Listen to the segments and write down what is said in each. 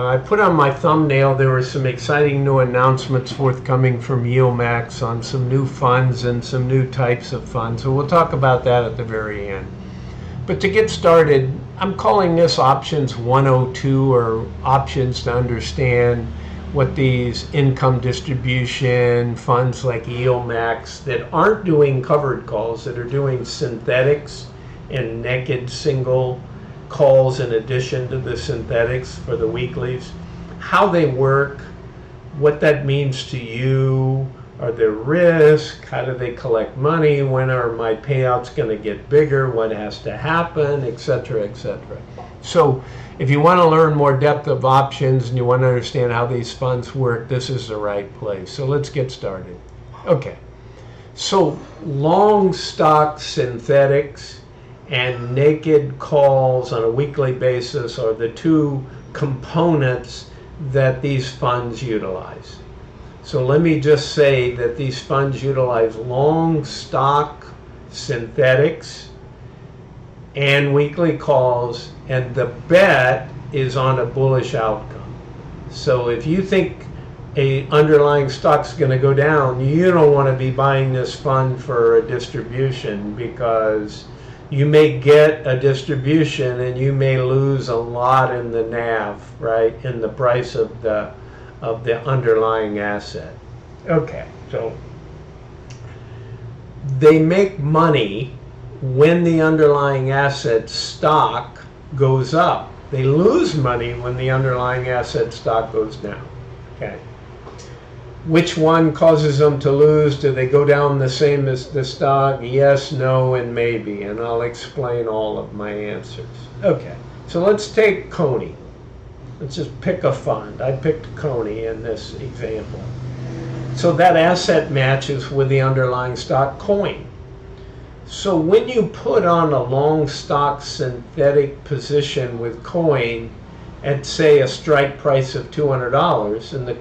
I put on my thumbnail there were some exciting new announcements forthcoming from YieldMax on some new funds and some new types of funds. So we'll talk about that at the very end. But to get started, I'm calling this Options 102, or options to understand what these income distribution funds like YieldMax that aren't doing covered calls, that are doing synthetics and naked single calls in addition to the synthetics for the weeklies, how they work, what that means to you, are there risks, how do they collect money, when are my payouts going to get bigger, what has to happen, etc., etc. So if you want to learn more depth of options and you want to understand how these funds work, this is the right place. So let's get started. Okay, so long stock synthetics and naked calls on a weekly basis are the two components that these funds utilize. So let me just say that these funds utilize long stock synthetics and weekly calls, and the bet is on a bullish outcome. So if you think a underlying stock's going to go down, you don't want to be buying this fund for a distribution, because you may get a distribution and you may lose a lot in the NAV, right, in the price of the underlying asset. Okay, so they make money when the underlying asset stock goes up. They lose money when the underlying asset stock goes down. Okay. Which one causes them to lose? Do they go down the same as the stock? Yes, no, and maybe. And I'll explain all of my answers. Okay, so let's take Coney. Let's just pick a fund. I picked Coney in this example. So that asset matches with the underlying stock coin. So when you put on a long stock synthetic position with coin at, say, a strike price of $200, and the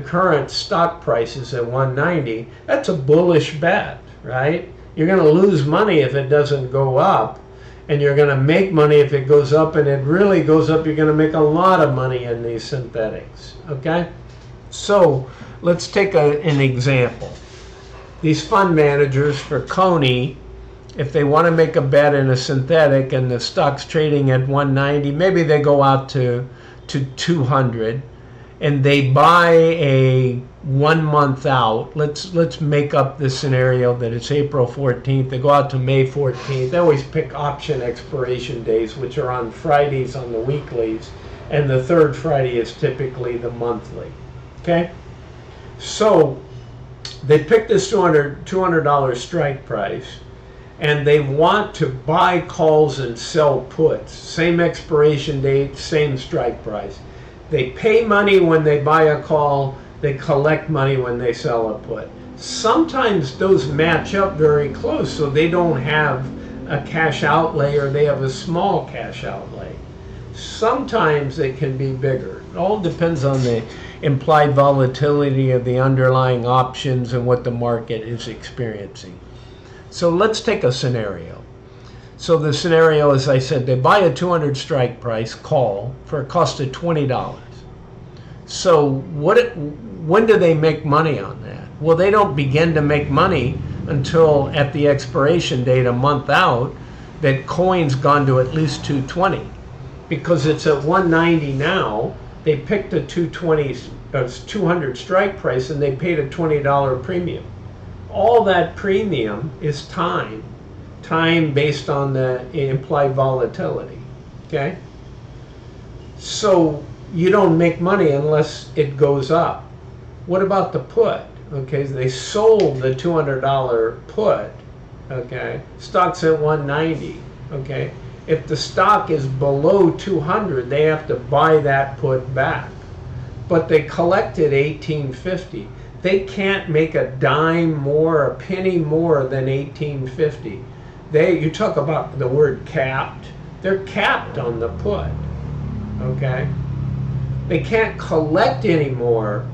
current stock price is at 190, that's a bullish bet, right? You're going to lose money if it doesn't go up, and you're going to make money if it goes up, and it really goes up, you're going to make a lot of money in these synthetics, okay? So let's take an example. These fund managers for Coney, if they want to make a bet in a synthetic and the stock's trading at 190, maybe they go out to 200 and they buy a 1 month out. Let's make up the scenario that it's April 14th. They go out to May 14th. They always pick option expiration days, which are on Fridays on the weeklies, and the third Friday is typically the monthly. Okay? So they pick this $200 strike price, and they want to buy calls and sell puts. Same expiration date, same strike price. They pay money when they buy a call, they collect money when they sell a put. Sometimes those match up very close, so they don't have a cash outlay, or they have a small cash outlay. Sometimes it can be bigger. It all depends on the implied volatility of the underlying options and what the market is experiencing. So let's take a scenario. So the scenario, as I said, they buy a 200 strike price call for a cost of $20. So when do they make money on that? Well, they don't begin to make money until at the expiration date, a month out, that coin's gone to at least 220. Because it's at 190 now, they picked a 200 strike price and they paid a $20 premium. All that premium is time based on the implied volatility, okay? So you don't make money unless it goes up. What about the put? Okay, they sold the $200 put, okay? Stock's at 190, okay? If the stock is below 200, they have to buy that put back. But they collected $18.50. They can't make a dime more, a penny more than $18.50. You talk about the word capped. They're capped on the put, okay? They can't collect any more,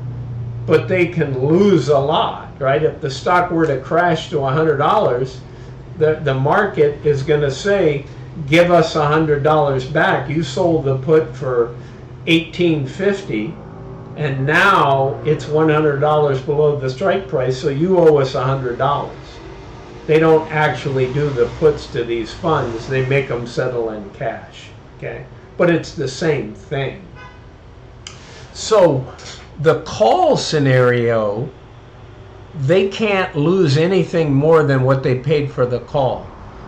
but they can lose a lot, right? If the stock were to crash to $100, the market is going to say, give us $100 back. You sold the put for $18.50, and now it's $100 below the strike price, so you owe us $100. They don't actually do the puts to these funds. They make them settle in cash, okay? But it's the same thing. So the call scenario, they can't lose anything more than what they paid for the call.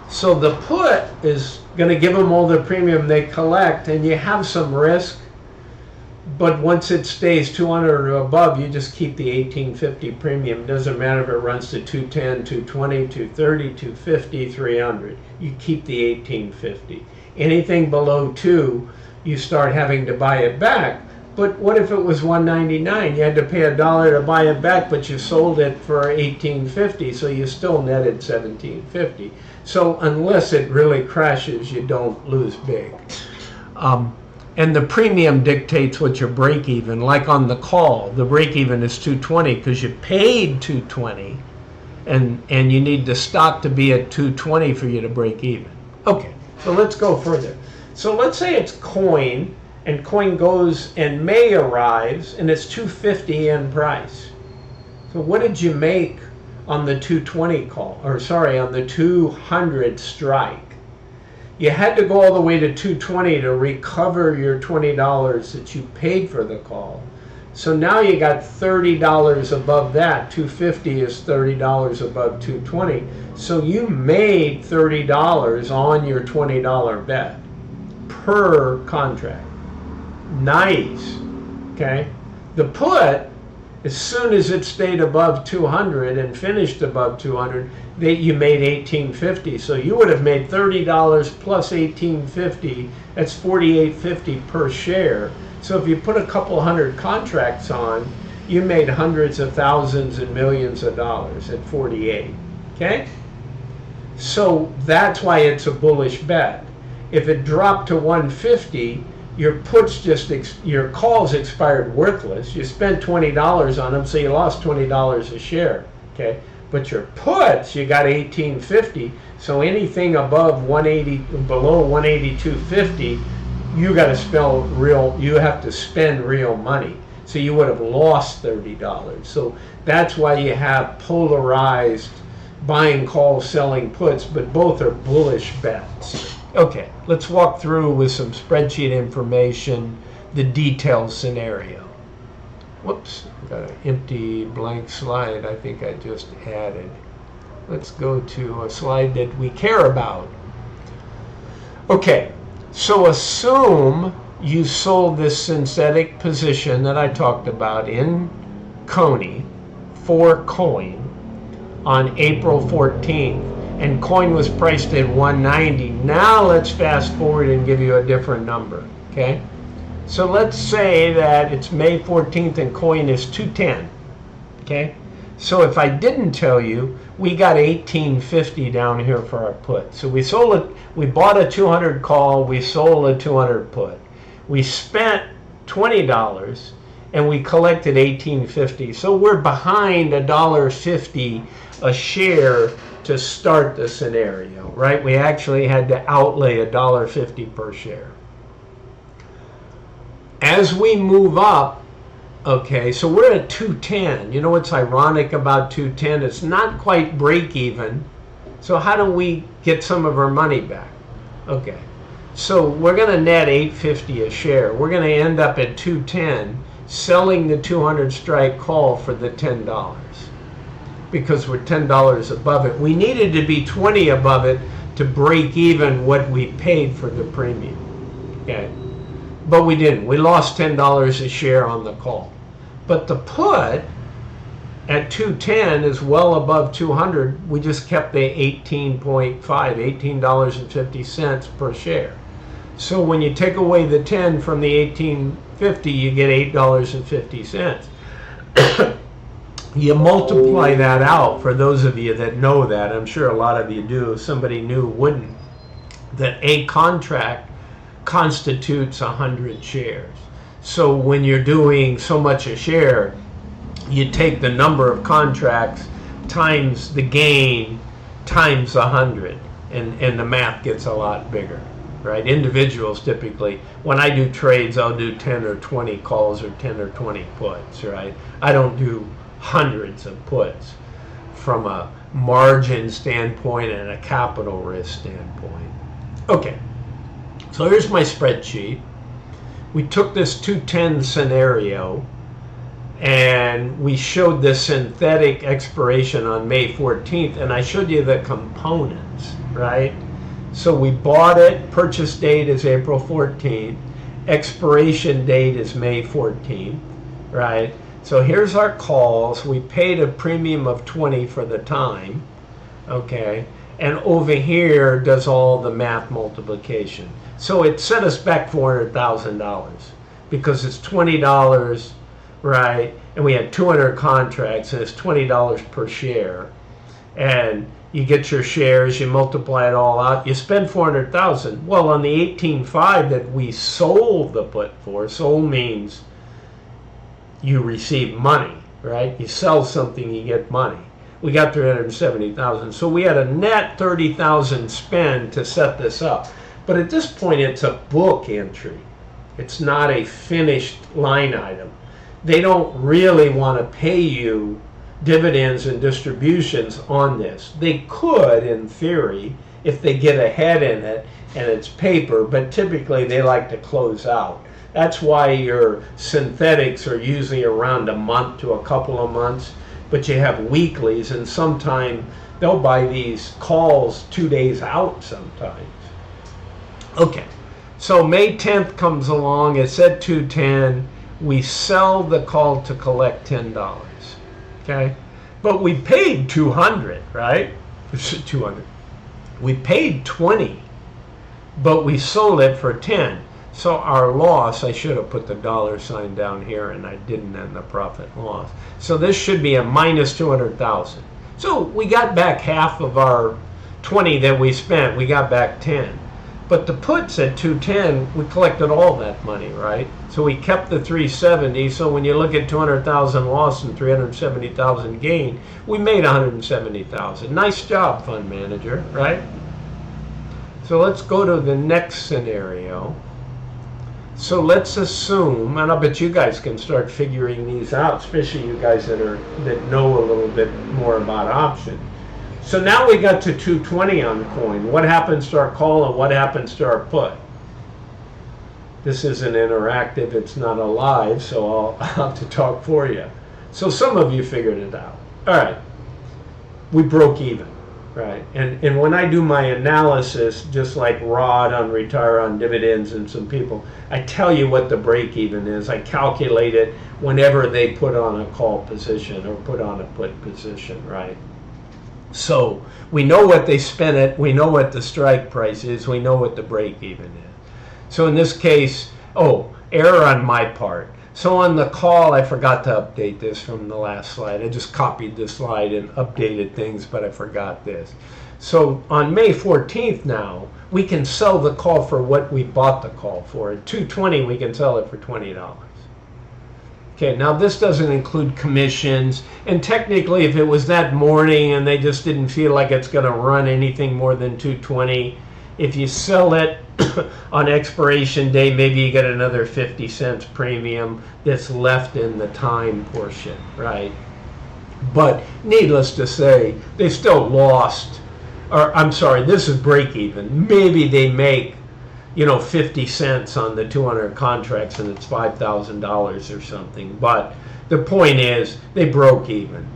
So the put is going to give them all the premium they collect, and you have some risk. But once it stays 200 or above, you just keep the $18.50 premium. Doesn't matter if it runs to 210, 220, 230, 250, 300. You keep the $18.50. Anything below 2, you start having to buy it back. But what if it was $1.99? You had to pay $1 to buy it back, but you sold it for $18.50, so you still netted $17.50. So unless it really crashes, you don't lose big. And the premium dictates what your break even. Like on the call, the break even is 220 because you paid 220, and you need the stock to be at 220 for you to break even. Okay, so let's go further. So let's say it's coin, and coin goes and May arrives, and it's 250 in price. So what did you make on the 220 call, or sorry, on the 200 strike? You had to go all the way to 220 to recover your $20 that you paid for the call. So now you got $30 above that. 250 is $30 above 220. So you made $30 on your $20 bet per contract. Nice. Okay. The put, as soon as it stayed above 200 and finished above 200, you made $18.50. So you would have made $30 plus $18.50. That's $48.50 per share. So if you put a couple hundred contracts on, you made hundreds of thousands and millions of dollars at 48. Okay? So that's why it's a bullish bet. If it dropped to 150, your puts your calls expired worthless. You spent $20 on them, so you lost $20 a share. Okay? But your puts, you got $18.50. So anything above 180, below 182.50, you have to spend real money. So you would have lost $30. So that's why you have polarized buying calls, selling puts, but both are bullish bets. Okay, let's walk through with some spreadsheet information, the detailed scenario. Whoops, got an empty blank slide I think I just added. Let's go to a slide that we care about. Okay, so assume you sold this synthetic position that I talked about in Coney for coin on April 14th, and coin was priced at 190. Now let's fast forward and give you a different number, okay? So let's say that it's May 14th and coin is 210, okay? So if I didn't tell you, we got $18.50 down here for our put. So we sold it, we bought a 200 call, we sold a 200 put. We spent $20 and we collected $18.50. So we're behind $1.50 a share to start the scenario, right? We actually had to outlay $1.50 per share. As we move up, okay, so we're at 210. You know what's ironic about 210? It's not quite break even. So how do we get some of our money back? Okay, so we're going to net $8.50 a share. We're going to end up at 210, selling the 200 strike call for the $10 because we're $10 above it. We needed to be 20 above it to break even what we paid for the premium. Okay. But we didn't. We lost $10 a share on the call. But the put at 210 is well above 200. We just kept the $18.50 per share. So when you take away the 10 from the $18.50, you get $8.50. You multiply that out, for those of you that know that, I'm sure a lot of you do, if somebody new wouldn't, that a contract constitutes 100 shares. So when you're doing so much a share, you take the number of contracts times the gain times 100. and the math gets a lot bigger, right? Individuals typically, when I do trades, I'll do 10 or 20 calls or 10 or 20 puts, right? I don't do hundreds of puts from a margin standpoint and a capital risk standpoint. Okay, so here's my spreadsheet. We took this 210 scenario and we showed the synthetic expiration on May 14th, and I showed you the components, right? So we bought it, purchase date is April 14th, expiration date is May 14th, right? So here's our calls. We paid a premium of 20 for the time, okay? And over here does all the math multiplication. So it set us back $400,000 because it's $20, right? And we had 200 contracts and it's $20 per share. And you get your shares, you multiply it all out, you spend $400,000. Well, on the 18.5 that we sold the put for, sold means you receive money, right? You sell something, you get money. We got $370,000. So we had a net $30,000 spend to set this up. But at this point, it's a book entry. It's not a finished line item. They don't really want to pay you dividends and distributions on this. They could, in theory, if they get ahead in it and it's paper, but typically they like to close out. That's why your synthetics are usually around a month to a couple of months, but you have weeklies, and sometimes they'll buy these calls 2 days out sometimes. Okay, so May 10th comes along, it's at 210, we sell the call to collect $10, okay? But we paid 200, right? 200. We paid 20, but we sold it for 10. So our loss, I should have put the dollar sign down here and I didn't in the profit and loss. So this should be a minus 200,000. So we got back half of our 20 that we spent, we got back 10. But the puts at 210, we collected all that money, right? So we kept the 370. So when you look at 200,000 loss and 370,000 gain, we made 170,000. Nice job, fund manager, right? So let's go to the next scenario. So let's assume, and I bet you guys can start figuring these out, especially you guys that know a little bit more about options. So now we got to 220 on coin. What happens to our call and what happens to our put? This isn't interactive, it's not alive, so I'll have to talk for you. So some of you figured it out. All right, we broke even, right? And when I do my analysis, just like Rod on Retire on Dividends and some people, I tell you what the break even is. I calculate it whenever they put on a call position or put on a put position, right? So we know what they spent it, we know what the strike price is, we know what the break even is. So in this case, error on my part. So on the call, I forgot to update this from the last slide. I just copied this slide and updated things, but I forgot this. So on May 14th now, we can sell the call for what we bought the call for. At 220, we can sell it for $20. Okay, now this doesn't include commissions, and technically if it was that morning and they just didn't feel like it's going to run anything more than 220, if you sell it on expiration day, maybe you get another 50 cents premium that's left in the time portion, right? But needless to say, they still lost, or I'm sorry, this is break even. Maybe they make 50 cents on the 200 contracts and it's $5,000 or something. But the point is, they broke even.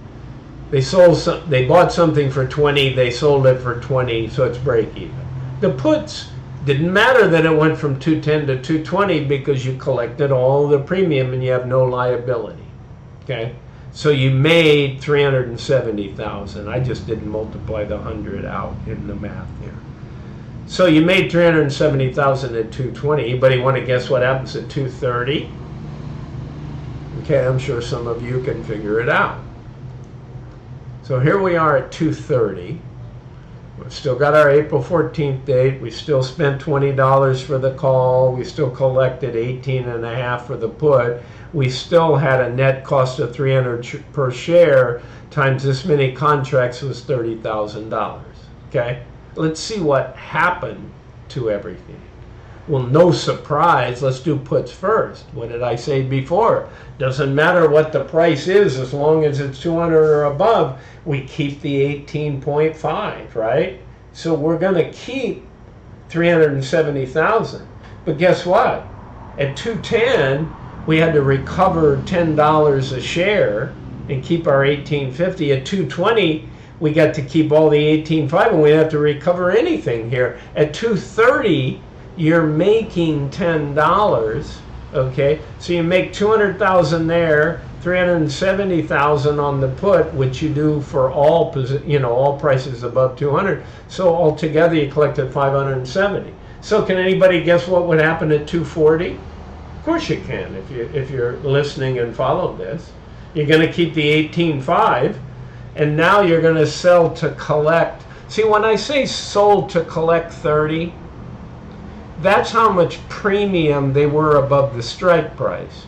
They bought something for 20, they sold it for 20, so it's break even. The puts didn't matter that it went from 210 to 220 because you collected all the premium and you have no liability. Okay? So you made 370,000. I just didn't multiply the 100 out in the math here. So you made 370,000 at 220. Anybody want to guess what happens at 230? Okay, I'm sure some of you can figure it out. So here we are at 230. We've still got our April 14th date. We still spent $20 for the call. We still collected 18.5 for the put. We still had a net cost of $300 per share times this many contracts was $30,000. Okay? Let's see what happened to everything. Well, no surprise, let's do puts first. What did I say before? Doesn't matter what the price is, as long as it's 200 or above, we keep the 18.5, right? So we're going to keep 370,000. But guess what? At 210, we had to recover $10 a share and keep our 1850. At 220, we got to keep all the 18.5, and we didn't have to recover anything here. At 230, you're making $10, okay? So you make 200,000 there, 370,000 on the put, which you do for all, all prices above 200. So altogether, you collected 570. So can anybody guess what would happen at 240? Of course you can, if you're listening and follow this. You're going to keep the 18.5, and now you're going to sell to collect. See, when I say sold to collect 30, that's how much premium they were above the strike price.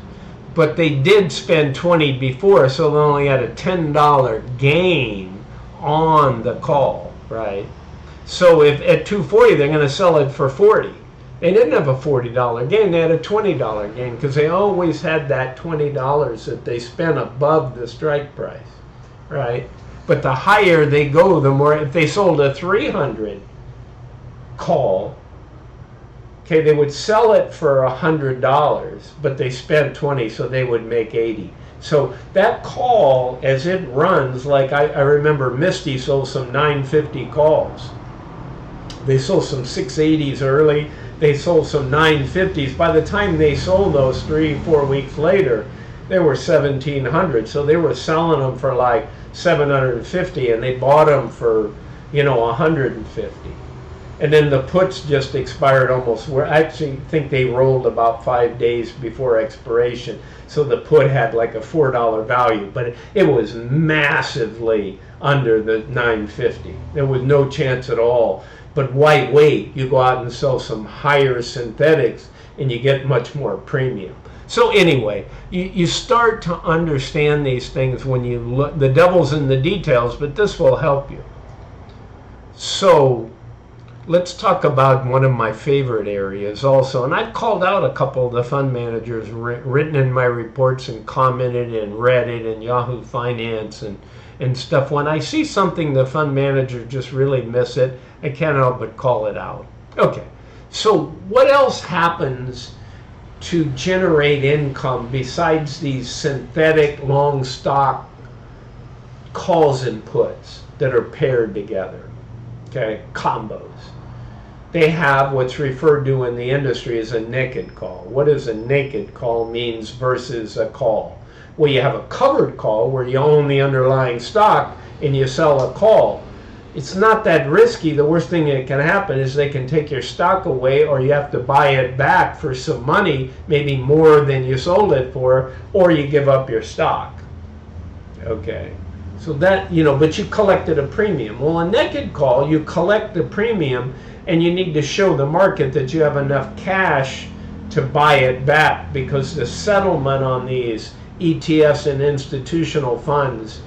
But they did spend 20 before, so they only had a $10 gain on the call, right? So if at 240, they're going to sell it for 40. They didn't have a $40 gain, they had a $20 gain, because they always had that $20 that they spent above the strike price, right? But the higher they go, the more. If they sold a 300 call, okay, they would sell it for $100, but they spent 20, so they would make 80. So that call, as it runs, like I remember Misty sold some 950 calls. They sold some 680s early. They sold some 950s. By the time they sold those 3-4 weeks later, they were 1,700. So they were selling them for like 750, and they bought them for, 150. And then the puts just expired almost. I actually think they rolled about 5 days before expiration. So the put had like a $4 value, but it was massively under the 950. There was no chance at all. But why wait? You go out and sell some higher synthetics and you get much more premium. So anyway, you start to understand these things when you look. The devil's in the details, but this will help you. So let's talk about one of my favorite areas also. And I've called out a couple of the fund managers written in my reports and commented in Reddit and Yahoo Finance and stuff. When I see something the fund manager just really miss it, I can't help but call it out. Okay, so what else happens to generate income besides these synthetic long stock calls and puts that are paired together? Okay, combos. They have what's referred to in the industry as a naked call. What does a naked call means versus a call? Well, you have a covered call where you own the underlying stock and you sell a call. It's not that risky. The worst thing that can happen is they can take your stock away, or you have to buy it back for some money, maybe more than you sold it for, or you give up your stock. Okay. So that, but you collected a premium. Well, a naked call, you collect the premium and you need to show the market that you have enough cash to buy it back, because the settlement on these ETFs and institutional funds,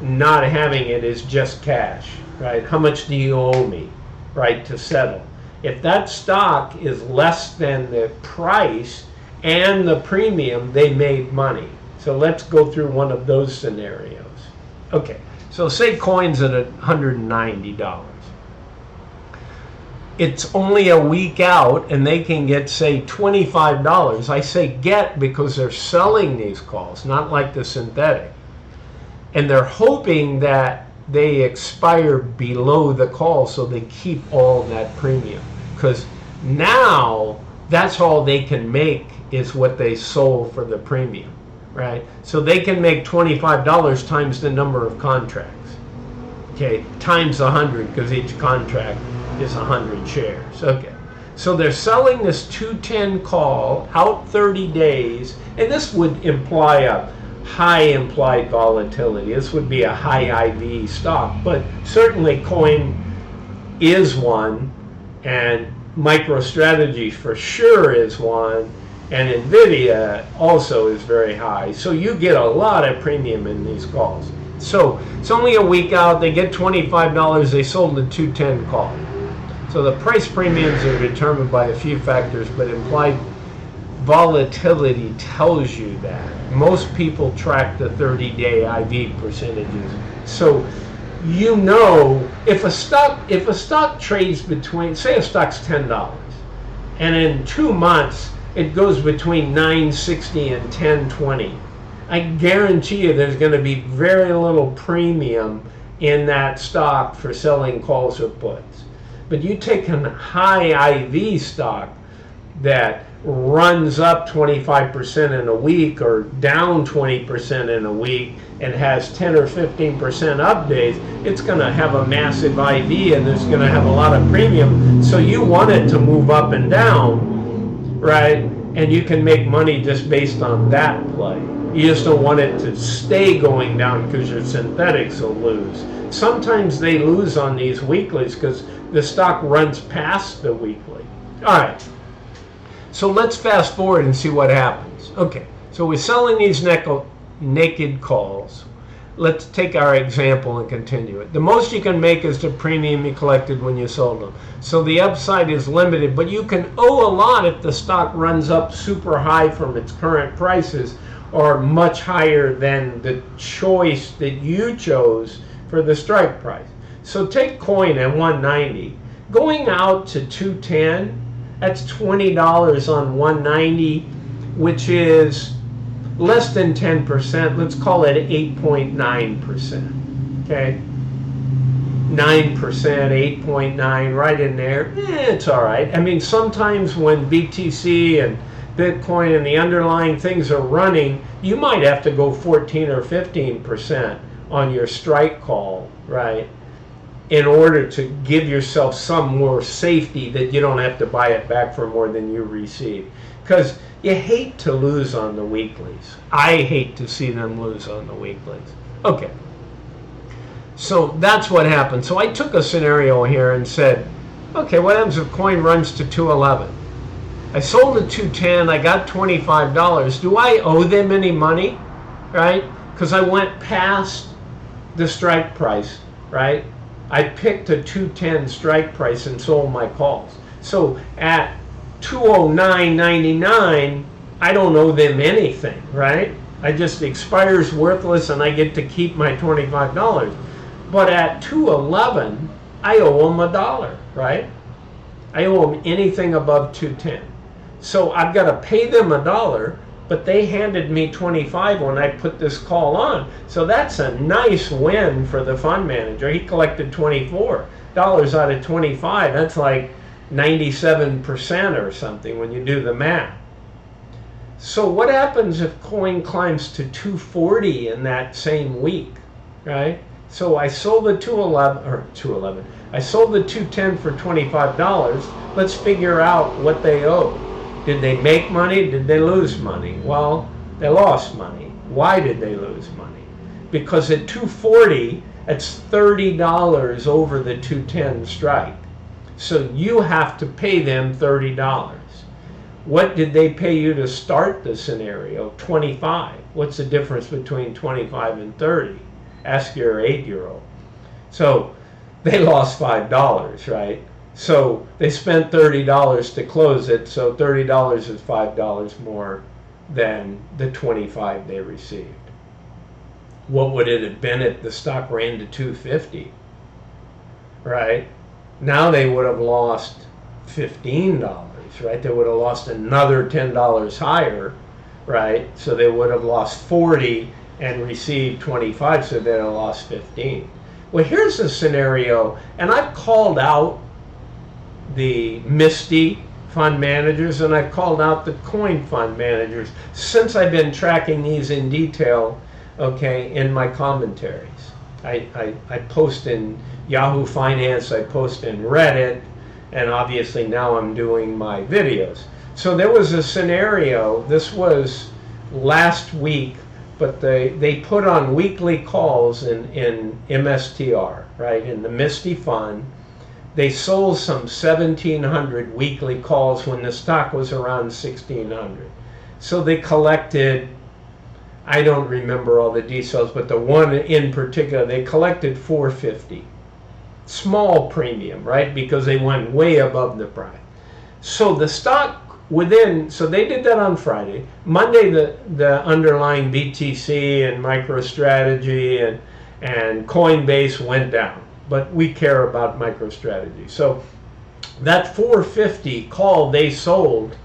not having it is just cash, right? How much do you owe me, right, to settle? If that stock is less than the price and the premium, they made money. So let's go through one of those scenarios. Okay, so say coin's at $190. It's only a week out and they can get, say, $25. I say get because they're selling these calls, not like the synthetic. And they're hoping that they expire below the call so they keep all that premium. Because now that's all they can make is what they sold for the premium, right? So they can make $25 times the number of contracts, okay, times 100, because each contract is 100 shares. Okay, so they're selling this 210 call out 30 days, and this would imply a high implied volatility. This would be a high IV stock, but certainly coin is one, and MicroStrategy for sure is one, and NVIDIA also is very high. So you get a lot of premium in these calls. So it's only a week out, they get $25, they sold the 210 call. So the price premiums are determined by a few factors, but implied volatility tells you that. Most people track the 30-day IV percentages. So you know if a stock trades between, say a stock's $10, and in 2 months it goes between $9.60 and $10.20, I guarantee you there's going to be very little premium in that stock for selling calls or puts. But you take a high IV stock that runs up 25% in a week or down 20% in a week and has 10 or 15% up days, it's going to have a massive IV and there's going to have a lot of premium. So you want it to move up and down, right? And you can make money just based on that play. You just don't want it to stay going down because your synthetics will lose. Sometimes they lose on these weeklies because the stock runs past the weekly. All right. So let's fast forward and see what happens. Okay, so we're selling these naked calls. Let's take our example and continue it. The most you can make is the premium you collected when you sold them. So the upside is limited, but you can owe a lot if the stock runs up super high from its current prices or much higher than the choice that you chose for the strike price. So take coin at 190. Going out to 210, that's $20 on 190, which is less than 10%. Let's call it 8.9%. Okay? 9%, 8.9, right in there. It's all right. I mean, sometimes when BTC and Bitcoin and the underlying things are running, you might have to go 14 or 15% on your strike call, right? In order to give yourself some more safety that you don't have to buy it back for more than you receive. Because you hate to lose on the weeklies. I hate to see them lose on the weeklies. Okay. So that's what happened. So I took a scenario here and said, okay, what happens if coin runs to 211? I sold at 210, I got $25. Do I owe them any money? Right? Because I went past the strike price, right? I picked a 210 strike price and sold my calls. So at 209.99, I don't owe them anything, right? I just expires worthless and I get to keep my $25. But at 211, I owe them $1, right? I owe them anything above 210. So I've got to pay them $1, but they handed me 25 when I put this call on. So that's a nice win for the fund manager. He collected $24 out of 25. That's like 97% or something when you do the math. So what happens if coin climbs to 240 in that same week, right? So I sold the 211. I sold the 210 for $25. Let's figure out what they owe. Did they make money? Did they lose money? Well, they lost money. Why did they lose money? Because at 240, it's $30 over the 210 strike. So you have to pay them $30. What did they pay you to start the scenario? 25. What's the difference between 25 and 30? Ask your 8-year-old. So they lost $5, right? So they spent $30 to close it, so $30 is $5 more than the 25 they received. What would it have been if the stock ran to 250? Right? Now they would have lost $15, right? They would have lost another $10 higher, right? So they would have lost 40 and received 25, so they'd have lost 15. Well, here's a scenario, and I've called out the Misty fund managers and I've called out the coin fund managers since I've been tracking these in detail, okay, in my commentaries. I post in Yahoo Finance, I post in Reddit, and obviously now I'm doing my videos. So there was a scenario, this was last week, but they put on weekly calls in MSTR, right, in the Misty fund. They sold some 1,700 weekly calls when the stock was around 1,600. So they collected, I don't remember all the details, but the one in particular, they collected $450. small premium, right? Because they went way above the price. So the stock so they did that on Friday. Monday, the underlying BTC and MicroStrategy and Coinbase went down. But we care about MicroStrategy. So that 450 call they sold,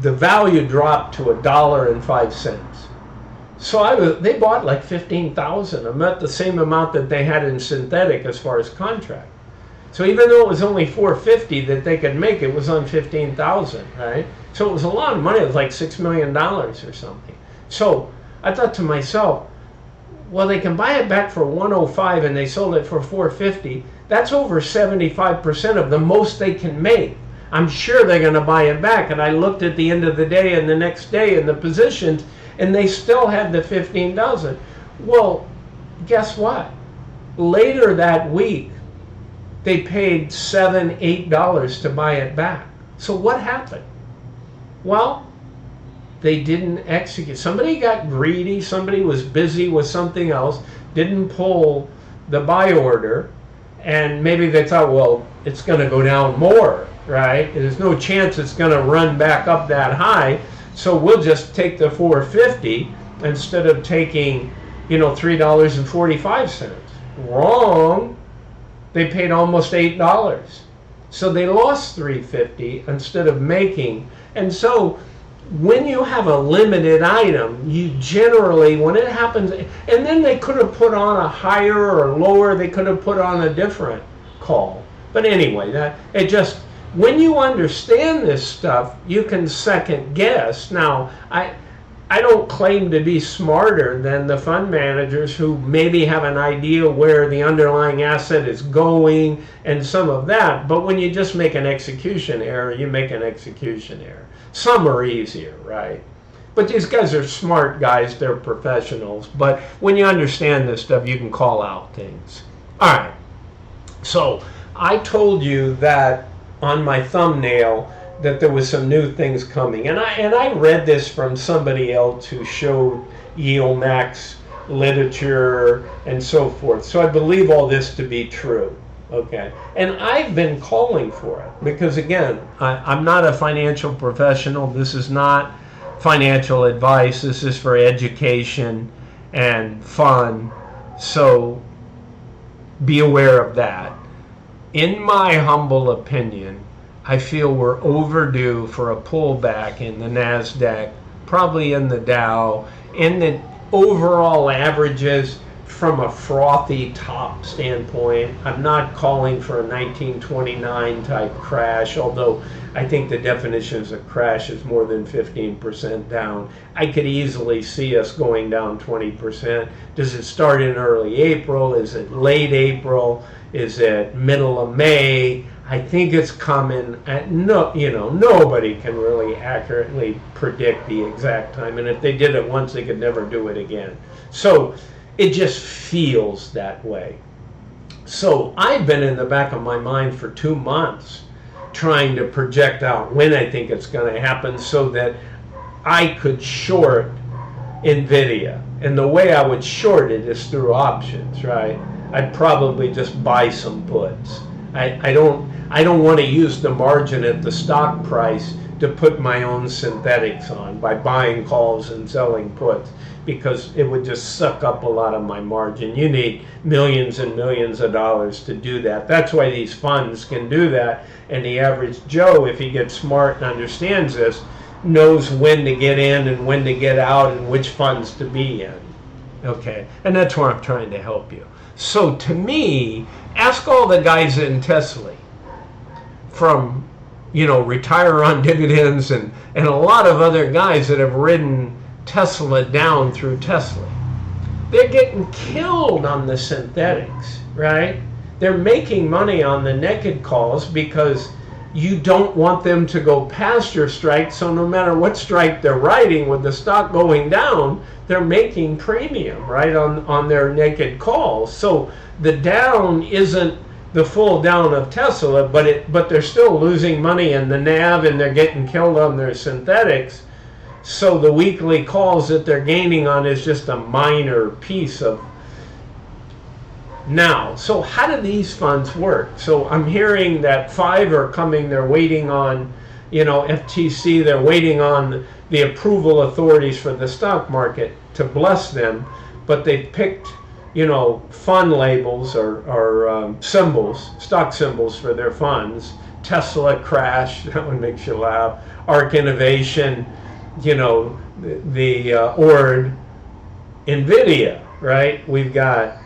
the value dropped to $1.05. So they bought like 15,000. I'm at the same amount that they had in synthetic as far as contract. So even though it was only 450 that they could make, it was on 15,000, right? So it was a lot of money. It was like $6 million or something. So I thought to myself, well, they can buy it back for 105 and they sold it for 450. That's over 75% of the most they can make. I'm sure they're going to buy it back. And I looked at the end of the day and the next day in the positions, and they still had the 15,000. Well, guess what? Later that week, they paid $7, $8 to buy it back. So what happened? Well, they didn't execute. Somebody got greedy. Somebody was busy with something else, didn't pull the buy order, and maybe they thought, well, it's going to go down more, right? There's no chance it's going to run back up that high, so we'll just take the 450 instead of taking, $3.45. Wrong. They paid almost $8. So they lost $3.50 instead of making. And so when you have a limited item, you generally, when it happens, and then they could have put on a higher or lower, they could have put on a different call. But anyway, when you understand this stuff, you can second guess. Now, I don't claim to be smarter than the fund managers who maybe have an idea where the underlying asset is going and some of that. But when you just make an execution error, you make an execution error. Some are easier, right? But these guys are smart guys. They're professionals. But when you understand this stuff, you can call out things. All right. So I told you that on my thumbnail that there was some new things coming, and I read this from somebody else who showed YieldMax literature and so forth. So I believe all this to be true. Okay, and I've been calling for it because, again, I'm not a financial professional. This is not financial advice. This is for education and fun. So be aware of that. In my humble opinion, I feel we're overdue for a pullback in the NASDAQ, probably in the Dow, in the overall averages from a frothy top standpoint. I'm not calling for a 1929 type crash, although I think the definitions of crash is more than 15% down. I could easily see us going down 20%. Does it start in early April? Is it late April? Is it middle of May? I think it's coming. Nobody can really accurately predict the exact time. And if they did it once, they could never do it again. So it just feels that way. So I've been in the back of my mind for 2 months trying to project out when I think it's going to happen so that I could short NVIDIA. And the way I would short it is through options, right? I'd probably just buy some puts. I don't want to use the margin at the stock price to put my own synthetics on by buying calls and selling puts, because it would just suck up a lot of my margin. You need millions and millions of dollars to do that. That's why these funds can do that. And the average Joe, if he gets smart and understands this, knows when to get in and when to get out and which funds to be in. Okay, and that's where I'm trying to help you. So to me, ask all the guys in Tesla from, Retire on Dividends and a lot of other guys that have ridden Tesla down through Tesla. They're getting killed on the synthetics, right? They're making money on the naked calls because you don't want them to go past your strike, so no matter what strike they're riding, with the stock going down, they're making premium, right, on their naked calls. So the down isn't the full down of Tesla, but they're still losing money in the NAV and they're getting killed on their synthetics. So the weekly calls that they're gaining on is just a minor piece of Now, so how do these funds work? So I'm hearing that 5 are coming, they're waiting on, FTC, they're waiting on the approval authorities for the stock market to bless them, but they picked, fund labels or symbols, stock symbols for their funds. Tesla crash, that one makes you laugh. Arc Innovation, the ORD, NVIDIA, right? We've got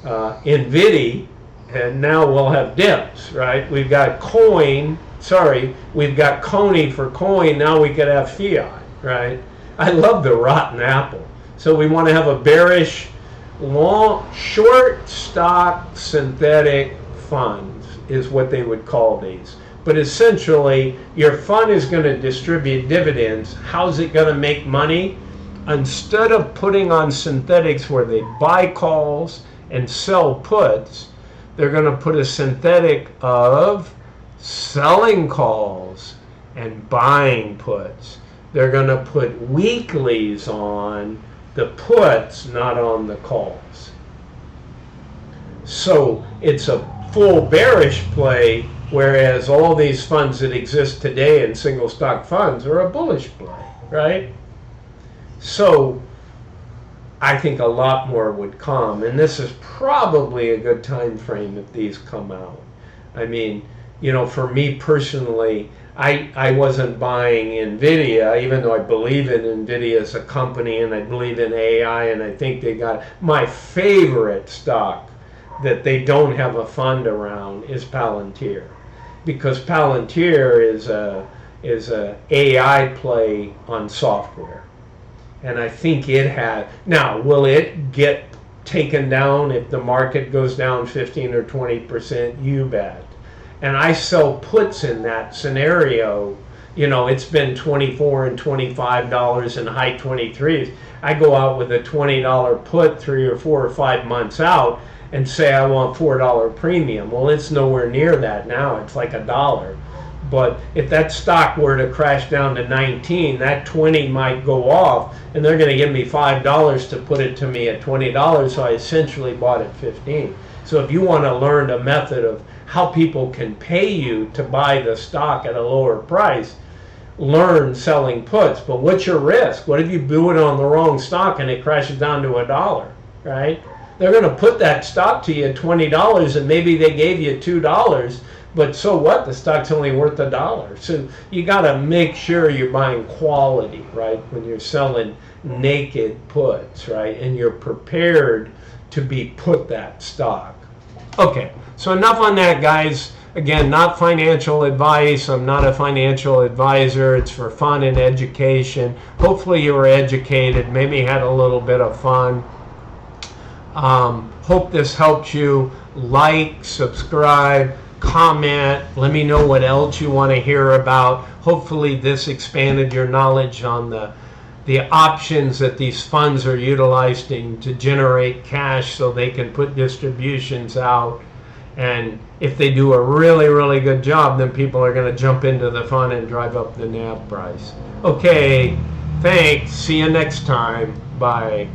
NVIDIA, and now we'll have dips, right? We've got we've got Coney for coin, now we could have fiat, right? I love the rotten apple. So we want to have a bearish, short stock synthetic funds is what they would call these. But essentially, your fund is going to distribute dividends. How's it going to make money? Instead of putting on synthetics where they buy calls and sell puts, they're going to put a synthetic of selling calls and buying puts. They're going to put weeklies on the puts, not on the calls. So it's a full bearish play, whereas all these funds that exist today in single stock funds are a bullish play, right? So I think a lot more would come, and this is probably a good time frame if these come out. I mean, for me personally, I wasn't buying NVIDIA, even though I believe in NVIDIA as a company and I believe in AI, and I think they got my favorite stock that they don't have a fund around is Palantir, because Palantir is a AI play on software. And I think it had. Now, will it get taken down if the market goes down 15 or 20%? You bet. And I sell puts in that scenario. It's been $24 and $25 and high 23s. I go out with a $20 put 3 or 4 or 5 months out and say I want $4 premium. Well, it's nowhere near that now. It's like $1. But if that stock were to crash down to 19, that 20 might go off, and they're going to give me $5 to put it to me at $20, so I essentially bought at 15. So if you want to learn a method of how people can pay you to buy the stock at a lower price, learn selling puts. But what's your risk? What if you do it on the wrong stock and it crashes down to $1, right? They're going to put that stock to you at $20, and maybe they gave you $2, but so what? The stock's only worth $1. So you got to make sure you're buying quality, right? When you're selling naked puts, right? And you're prepared to be put that stock. Okay, so enough on that, guys. Again, not financial advice. I'm not a financial advisor. It's for fun and education. Hopefully you were educated, maybe had a little bit of fun. Hope this helps you. Like, subscribe, comment. Let me know what else you want to hear about. Hopefully this expanded your knowledge on the options that these funds are utilizing to generate cash so they can put distributions out. And if they do a really, really good job, then people are going to jump into the fund and drive up the NAV price. Okay, thanks. See you next time. Bye.